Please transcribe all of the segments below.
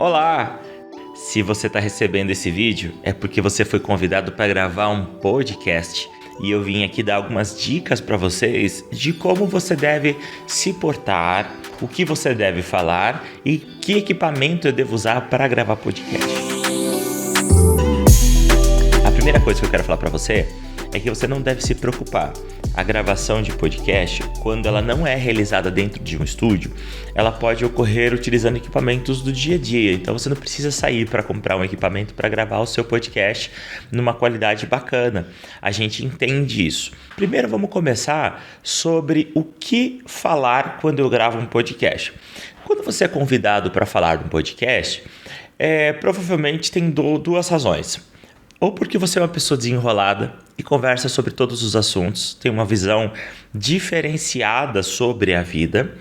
Olá! Se você está recebendo esse vídeo, é porque você foi convidado para gravar um podcast. E eu vim aqui dar algumas dicas para vocês de como você deve se portar, o que você deve falar e que equipamento eu devo usar para gravar podcast. A primeira coisa que eu quero falar para você é que você não deve se preocupar. A gravação de podcast, quando ela não é realizada dentro de um estúdio, ela pode ocorrer utilizando equipamentos do dia a dia. Então você não precisa sair para comprar um equipamento para gravar o seu podcast numa qualidade bacana. A gente entende isso. Primeiro vamos começar sobre o que falar quando eu gravo um podcast. Quando você é convidado para falar de um podcast, provavelmente tem duas razões. Ou porque você é uma pessoa desenrolada e conversa sobre todos os assuntos, tem uma visão diferenciada sobre a vida,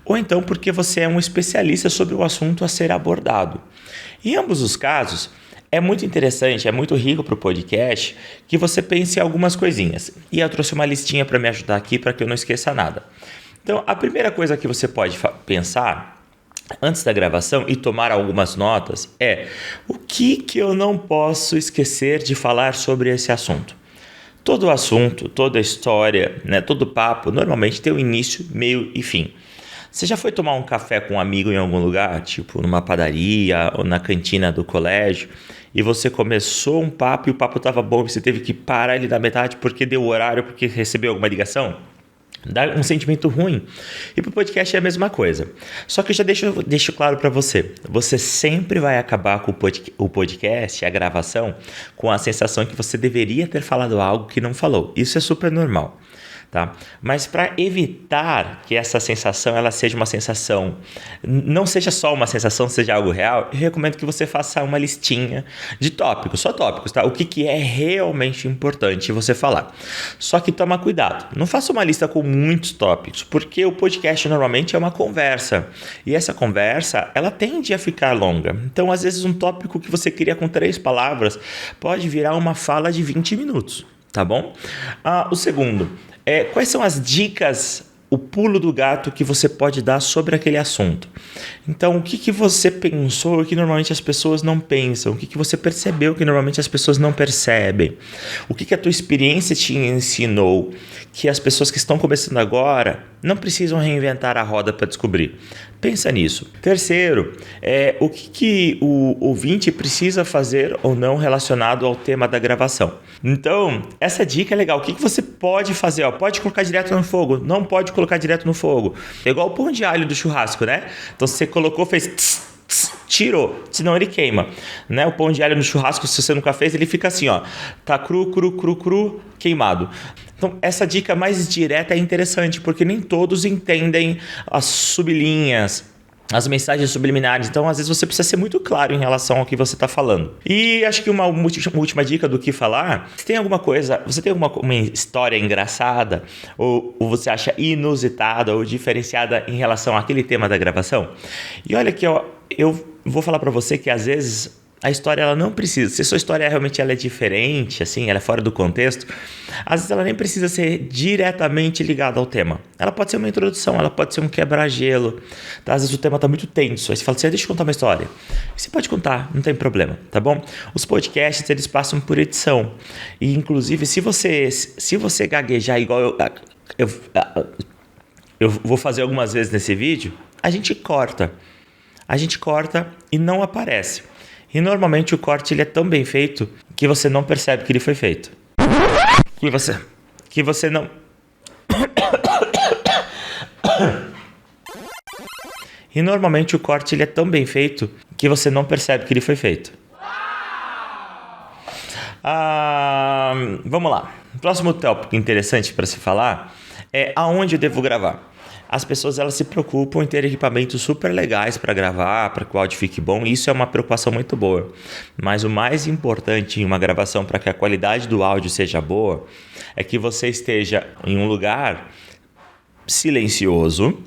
ou então porque você é um especialista sobre o assunto a ser abordado. Em ambos os casos, é muito interessante, é muito rico para o podcast que você pense em algumas coisinhas. E eu trouxe uma listinha para me ajudar aqui para que eu não esqueça nada. Então, a primeira coisa que você pode pensar antes da gravação e tomar algumas notas é o que eu não posso esquecer de falar sobre esse assunto. Todo assunto, toda história, todo papo normalmente tem um início, meio e fim. Você já foi tomar um café com um amigo em algum lugar, tipo numa padaria ou na cantina do colégio, e você começou um papo e o papo estava bom e você teve que parar ele na metade porque deu o horário, porque recebeu alguma ligação? Dá um sentimento ruim. E para o podcast é a mesma coisa. Só que eu já deixo claro para você. Você sempre vai acabar com o podcast, a gravação, com a sensação que você deveria ter falado algo que não falou. Isso é super normal. Tá? Mas para evitar que essa sensação ela seja uma sensação, não seja só uma sensação, seja algo real, eu recomendo que você faça uma listinha de tópicos, só tópicos, tá? O que é realmente importante você falar. Só que toma cuidado, não faça uma lista com muitos tópicos, porque o podcast normalmente é uma conversa, e essa conversa ela tende a ficar longa. Então, às vezes, um tópico que você cria com 3 palavras pode virar uma fala de 20 minutos, tá bom? O segundo, quais são as dicas, o pulo do gato que você pode dar sobre aquele assunto? Então, o que você pensou que normalmente as pessoas não pensam? O que você percebeu que normalmente as pessoas não percebem? O que a tua experiência te ensinou que as pessoas que estão começando agora não precisam reinventar a roda para descobrir? Pensa nisso. Terceiro, o que o ouvinte precisa fazer ou não relacionado ao tema da gravação. Então, essa dica é legal. O que você pode fazer? Pode colocar direto no fogo, não pode colocar direto no fogo. É igual o pão de alho do churrasco, né? Então, você colocou, fez tss, tss, tirou, senão ele queima, né? O pão de alho no churrasco, se você nunca fez, ele fica assim, tá cru, queimado. Então, essa dica mais direta é interessante, porque nem todos entendem as sublinhas, as mensagens subliminares. Então, às vezes, você precisa ser muito claro em relação ao que você está falando. E acho que uma última dica do que falar, você tem alguma uma história engraçada, ou você acha inusitada ou diferenciada em relação àquele tema da gravação? E olha que eu vou falar para você que, às vezes, a história ela não precisa, se a sua história realmente ela é diferente, assim, ela é fora do contexto, às vezes ela nem precisa ser diretamente ligada ao tema. Ela pode ser uma introdução, ela pode ser um quebra-gelo, tá? Às vezes o tema está muito tenso, aí você fala assim, deixa eu contar uma história. Você pode contar, não tem problema, tá bom? Os podcasts, eles passam por edição, e inclusive se você gaguejar igual eu vou fazer algumas vezes nesse vídeo, a gente corta e não aparece. E normalmente o corte ele é tão bem feito que você não percebe que ele foi feito. Que você não... E normalmente o corte ele é tão bem feito que você não percebe que ele foi feito. Vamos lá. O próximo tópico interessante para se falar é aonde eu devo gravar. As pessoas elas se preocupam em ter equipamentos super legais para gravar, para que o áudio fique bom. Isso é uma preocupação muito boa. Mas o mais importante em uma gravação para que a qualidade do áudio seja boa é que você esteja em um lugar silencioso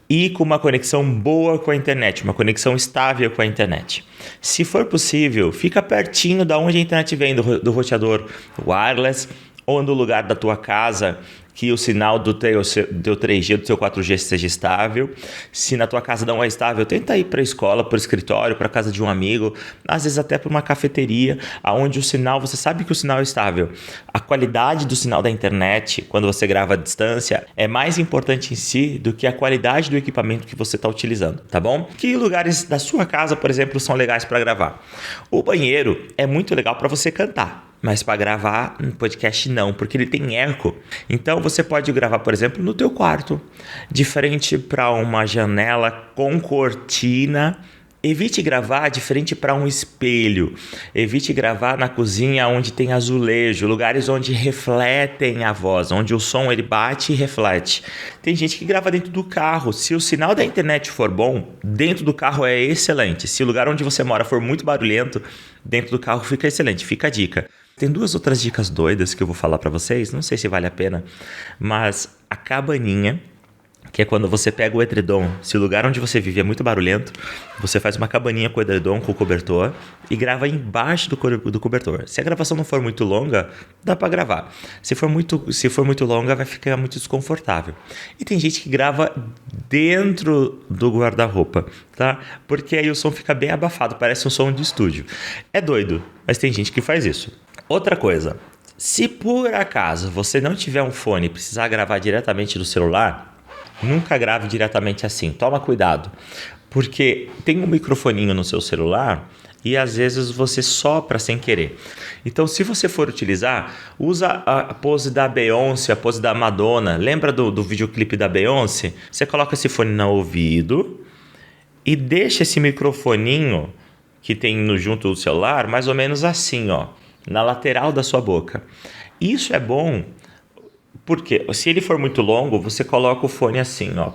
e com uma conexão boa com a internet, uma conexão estável com a internet. Se for possível, fica pertinho da onde a internet vem, do roteador wireless ou no lugar da tua casa que o sinal do teu 3G, do teu 4G seja estável. Se na tua casa não é estável, tenta ir para a escola, para o escritório, para a casa de um amigo, às vezes até para uma cafeteria, onde o sinal, você sabe que o sinal é estável. A qualidade do sinal da internet, quando você grava à distância, é mais importante em si do que a qualidade do equipamento que você está utilizando, tá bom? Que lugares da sua casa, por exemplo, são legais para gravar? O banheiro é muito legal para você cantar. Mas para gravar um podcast não, porque ele tem eco. Então você pode gravar, por exemplo, no teu quarto, de frente para uma janela com cortina. Evite gravar de frente para um espelho. Evite gravar na cozinha onde tem azulejo, lugares onde refletem a voz, onde o som ele bate e reflete. Tem gente que grava dentro do carro. Se o sinal da internet for bom, dentro do carro é excelente. Se o lugar onde você mora for muito barulhento, dentro do carro fica excelente. Fica a dica. Tem 2 outras dicas doidas que eu vou falar para vocês, não sei se vale a pena, mas a cabaninha, que é quando você pega o edredom, se o lugar onde você vive é muito barulhento, você faz uma cabaninha com o edredom, com o cobertor, e grava embaixo do cobertor. Se a gravação não for muito longa, dá para gravar. Se for muito longa, vai ficar muito desconfortável. E tem gente que grava dentro do guarda-roupa, tá? Porque aí o som fica bem abafado, parece um som de estúdio. É doido, mas tem gente que faz isso. Outra coisa, se por acaso você não tiver um fone e precisar gravar diretamente do celular, nunca grave diretamente assim. Toma cuidado, porque tem um microfoninho no seu celular e às vezes você sopra sem querer. Então, se você for utilizar, usa a pose da Beyoncé, a pose da Madonna. Lembra do videoclipe da Beyoncé? Você coloca esse fone no ouvido e deixa esse microfoninho que tem junto do celular mais ou menos assim, ó, na lateral da sua boca. Isso é bom porque se ele for muito longo, você coloca o fone assim, ó,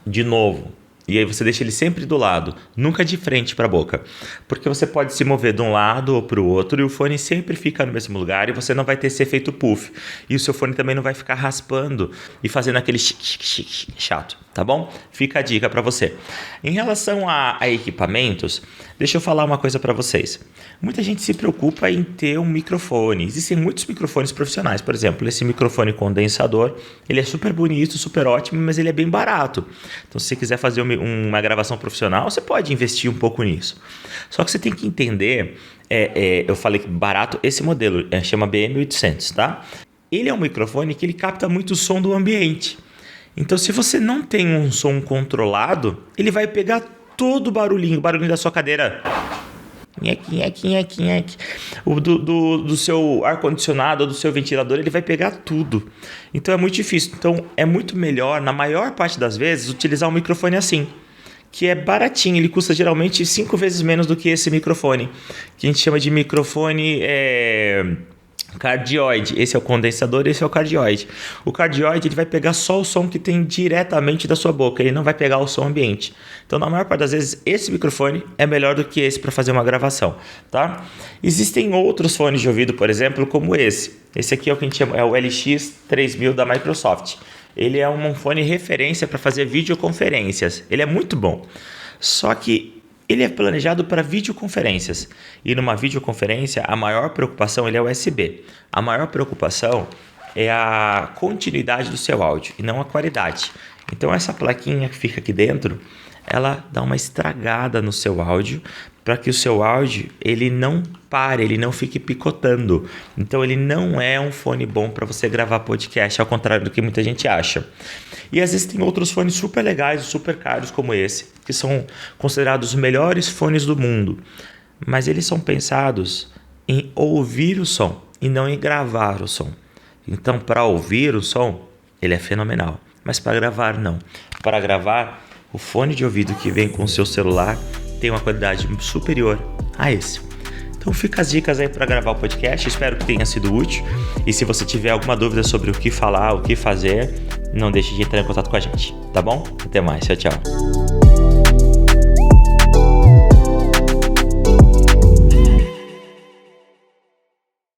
de novo. E aí você deixa ele sempre do lado, nunca de frente para a boca. Porque você pode se mover de um lado ou para o outro e o fone sempre fica no mesmo lugar e você não vai ter esse efeito puff. E o seu fone também não vai ficar raspando e fazendo aquele chato, tá bom? Fica a dica para você. Em relação a equipamentos, deixa eu falar uma coisa para vocês. Muita gente se preocupa em ter um microfone. Existem muitos microfones profissionais. Por exemplo, esse microfone condensador, ele é super bonito, super ótimo, mas ele é bem barato. Então, se você quiser fazer uma gravação profissional, você pode investir um pouco nisso. Só que você tem que entender, eu falei que barato, esse modelo chama BM800, tá? Ele é um microfone que ele capta muito o som do ambiente. Então, se você não tem um som controlado, ele vai pegar todo o barulhinho da sua cadeira. O do seu ar-condicionado, do seu ventilador, ele vai pegar tudo. Então é muito difícil. Então é muito melhor, na maior parte das vezes, utilizar um microfone assim, que é baratinho. Ele custa geralmente 5 vezes menos do que esse microfone, que a gente chama de microfone cardioide. Esse é o condensador, esse é o cardioide. O cardioide ele vai pegar só o som que tem diretamente da sua boca, ele não vai pegar o som ambiente. Então, na maior parte das vezes, esse microfone é melhor do que esse para fazer uma gravação, tá? Existem outros fones de ouvido, por exemplo, como esse. Esse aqui é o que a gente chama, é o LX3000 da Microsoft. Ele é um fone referência para fazer videoconferências. Ele é muito bom. Só que ele é planejado para videoconferências. E numa videoconferência, a maior preocupação ele é USB. A maior preocupação é a continuidade do seu áudio e não a qualidade. Então essa plaquinha que fica aqui dentro, ela dá uma estragada no seu áudio para que o seu áudio ele não pare, ele não fique picotando. Então ele não é um fone bom para você gravar podcast, ao contrário do que muita gente acha. E existem outros fones super legais, super caros como esse, que são considerados os melhores fones do mundo. Mas eles são pensados em ouvir o som e não em gravar o som. Então, para ouvir o som, ele é fenomenal. Mas para gravar, não. Para gravar, o fone de ouvido que vem com o seu celular tem uma qualidade superior a esse. Então fica as dicas aí para gravar o podcast, espero que tenha sido útil. E se você tiver alguma dúvida sobre o que falar, o que fazer, não deixe de entrar em contato com a gente, tá bom? Até mais, tchau, tchau.